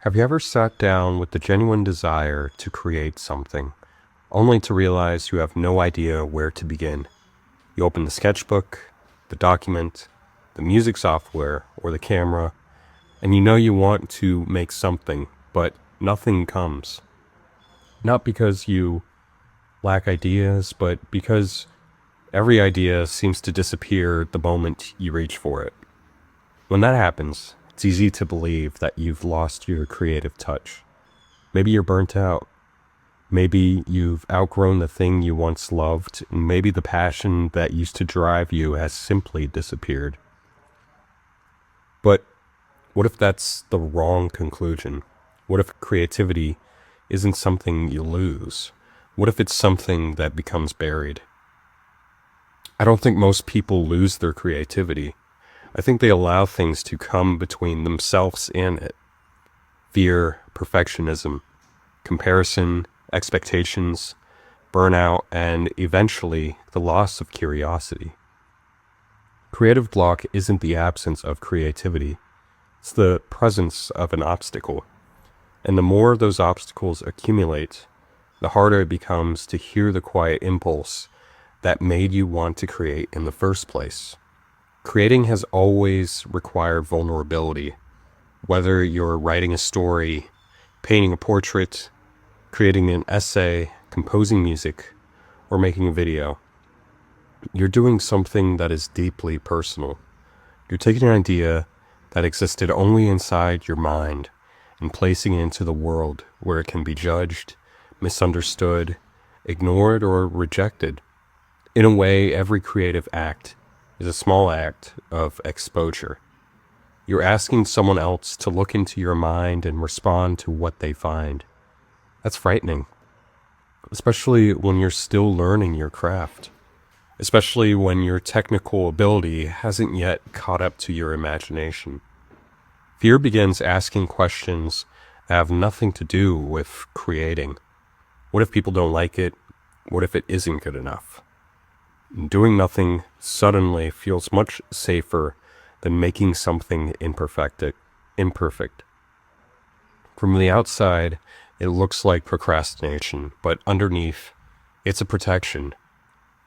Have you ever sat down with the genuine desire to create something, only to realize you have no idea where to begin? You open the sketchbook, the document, the music software, or the camera, and you know you want to make something, but nothing comes. Not because you lack ideas, but because every idea seems to disappear the moment you reach for it. When that happens, it's easy to believe that you've lost your creative touch. Maybe you're burnt out. Maybe you've outgrown the thing you once loved, and maybe the passion that used to drive you has simply disappeared. But what if that's the wrong conclusion? What if creativity isn't something you lose? What if it's something that becomes buried? I don't think most people lose their creativity. I think they allow things to come between themselves and it. Fear, perfectionism, comparison, expectations, burnout, and eventually the loss of curiosity. Creative block isn't the absence of creativity. It's the presence of an obstacle. And the more those obstacles accumulate, the harder it becomes to hear the quiet impulse that made you want to create in the first place. Creating has always required vulnerability. Whether you're writing a story, painting a portrait, creating an essay, composing music, or making a video, you're doing something that is deeply personal. You're taking an idea that existed only inside your mind and placing it into the world where it can be judged, misunderstood, ignored, or rejected. In a way, every creative act is a small act of exposure. You're asking someone else to look into your mind and respond to what they find. That's frightening, especially when you're still learning your craft, especially when your technical ability hasn't yet caught up to your imagination. Fear begins asking questions that have nothing to do with creating. What if people don't like it? What if it isn't good enough? Doing nothing suddenly feels much safer than making something imperfect. From the outside, it looks like procrastination, but underneath, it's a protection.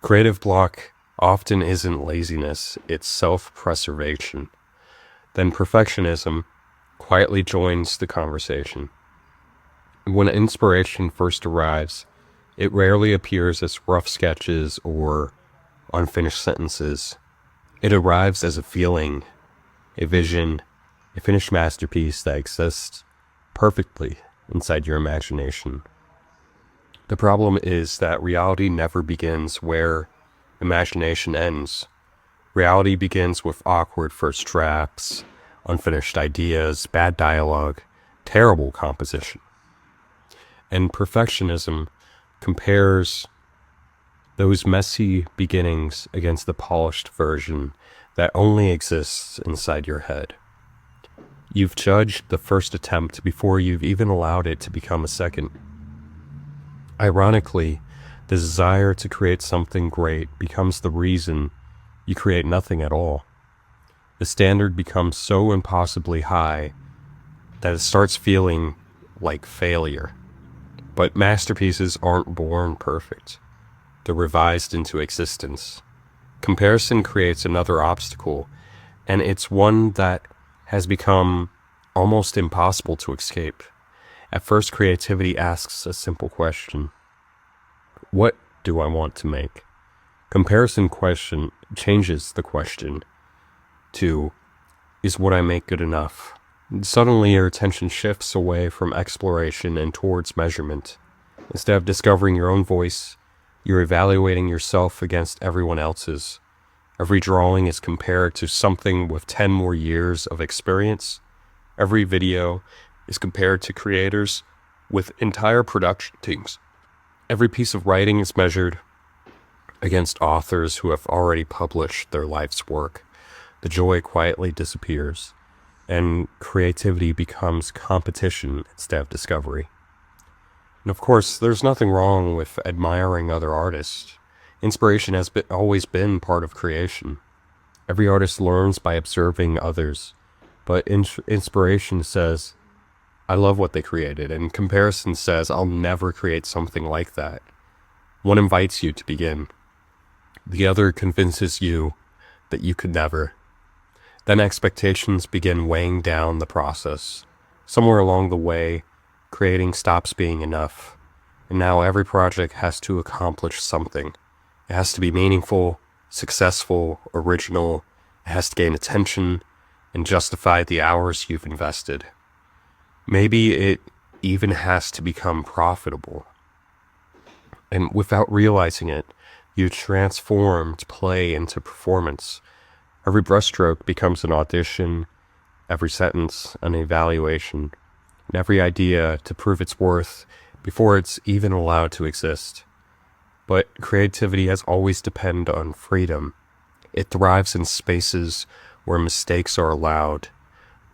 Creative block often isn't laziness, it's self-preservation. Then perfectionism quietly joins the conversation. When inspiration first arrives, it rarely appears as rough sketches or unfinished sentences. It arrives as a feeling, a vision, a finished masterpiece that exists perfectly inside your imagination. The problem is that reality never begins where imagination ends. Reality begins with awkward first drafts, unfinished ideas, bad dialogue, terrible composition. And perfectionism compares those messy beginnings against the polished version that only exists inside your head. You've judged the first attempt before you've even allowed it to become a second. Ironically, the desire to create something great becomes the reason you create nothing at all. The standard becomes so impossibly high that it starts feeling like failure. But masterpieces aren't born perfect. They're revised into existence. Comparison creates another obstacle, and it's one that has become almost impossible to escape. At first, creativity asks a simple question. What do I want to make? Comparison question changes the question to, is what I make good enough? And suddenly your attention shifts away from exploration and towards measurement. Instead of discovering your own voice, you're evaluating yourself against everyone else's. Every drawing is compared to something with 10 more years of experience. Every video is compared to creators with entire production teams. Every piece of writing is measured against authors who have already published their life's work. The joy quietly disappears, and creativity becomes competition instead of discovery. And of course, there's nothing wrong with admiring other artists. Inspiration has always been part of creation. Every artist learns by observing others, but inspiration says, I love what they created, and comparison says, I'll never create something like that. One invites you to begin. The other convinces you that you could never. Then expectations begin weighing down the process. Somewhere along the way, creating stops being enough. And now every project has to accomplish something. It has to be meaningful, successful, original. It has to gain attention and justify the hours you've invested. Maybe it even has to become profitable. And without realizing it, you transformed play into performance. Every brushstroke becomes an audition, every sentence an evaluation, and every idea to prove its worth before it's even allowed to exist. But creativity has always depended on freedom. It thrives in spaces where mistakes are allowed,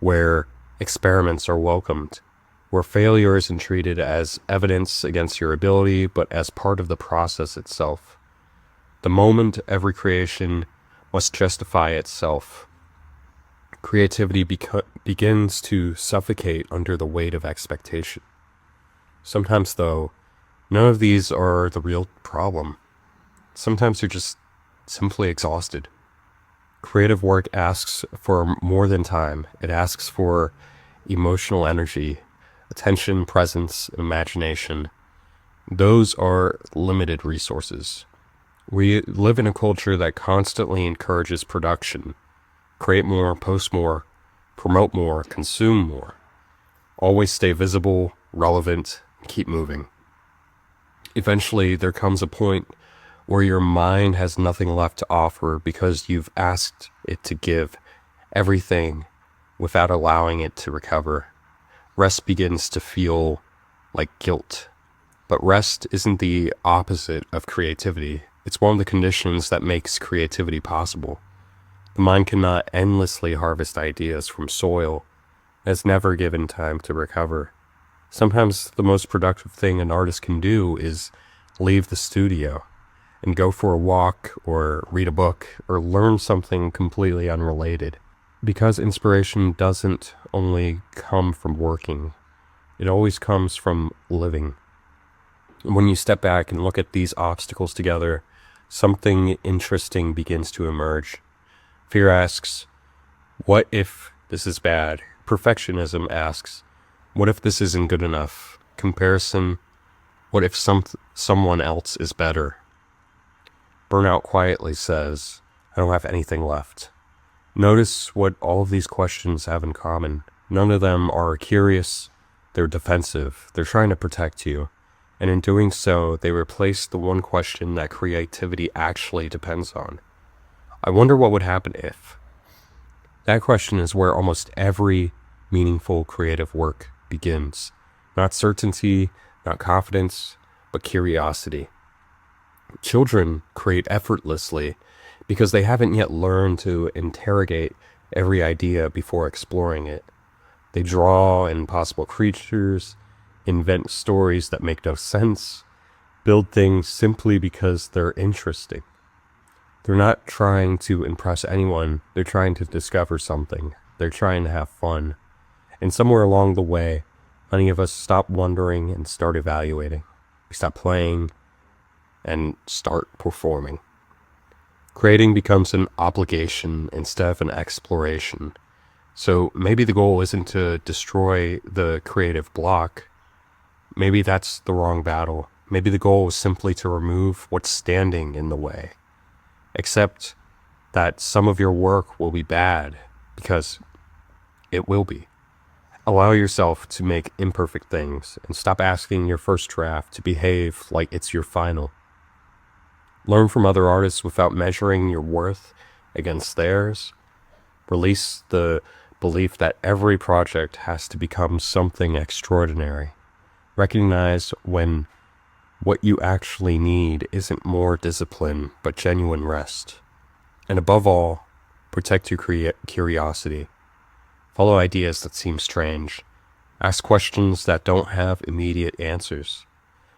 where experiments are welcomed, where failure isn't treated as evidence against your ability, but as part of the process itself. The moment every creation must justify itself, creativity begins to suffocate under the weight of expectation. Sometimes, though, none of these are the real problem. Sometimes you're just simply exhausted. Creative work asks for more than time. It asks for emotional energy, attention, presence, imagination. Those are limited resources. We live in a culture that constantly encourages production. Create more, post more, promote more, consume more. Always stay visible, relevant, keep moving. Eventually, there comes a point where your mind has nothing left to offer because you've asked it to give everything without allowing it to recover. Rest begins to feel like guilt. But rest isn't the opposite of creativity. It's one of the conditions that makes creativity possible. The mind cannot endlessly harvest ideas from soil that is never given time to recover. Sometimes the most productive thing an artist can do is leave the studio and go for a walk or read a book or learn something completely unrelated. Because inspiration doesn't only come from working, it always comes from living. When you step back and look at these obstacles together, something interesting begins to emerge. Fear asks, what if this is bad? Perfectionism asks, what if this isn't good enough? Comparison, what if someone else is better? Burnout quietly says, I don't have anything left. Notice what all of these questions have in common. None of them are curious, they're defensive, they're trying to protect you. And in doing so, they replace the one question that creativity actually depends on. I wonder what would happen if. That question is where almost every meaningful creative work begins. Not certainty, not confidence, but curiosity. Children create effortlessly because they haven't yet learned to interrogate every idea before exploring it. They draw impossible creatures, invent stories that make no sense, build things simply because they're interesting. They're not trying to impress anyone, they're trying to discover something. They're trying to have fun. And somewhere along the way, many of us stop wondering and start evaluating. We stop playing and start performing. Creating becomes an obligation instead of an exploration. So maybe the goal isn't to destroy the creative block. Maybe that's the wrong battle. Maybe the goal is simply to remove what's standing in the way. Accept that some of your work will be bad, because it will be. Allow yourself to make imperfect things and stop asking your first draft to behave like it's your final. Learn from other artists without measuring your worth against theirs. Release the belief that every project has to become something extraordinary. Recognize when what you actually need isn't more discipline, but genuine rest. And above all, protect your curiosity. Follow ideas that seem strange. Ask questions that don't have immediate answers.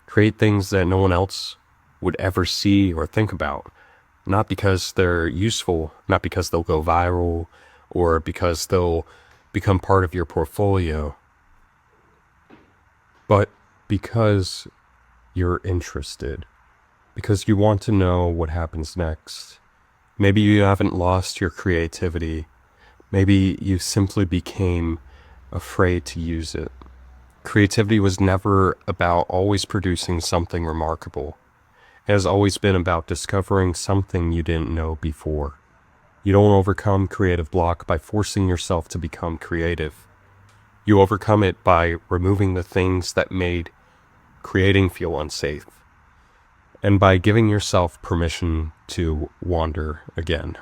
Create things that no one else would ever see or think about. Not because they're useful, not because they'll go viral, or because they'll become part of your portfolio, but because you're interested, because you want to know what happens next. Maybe you haven't lost your creativity. Maybe you simply became afraid to use it. Creativity was never about always producing something remarkable. It has always been about discovering something you didn't know before. You don't overcome creative block by forcing yourself to become creative. You overcome it by removing the things that made creating feel unsafe, and by giving yourself permission to wander again.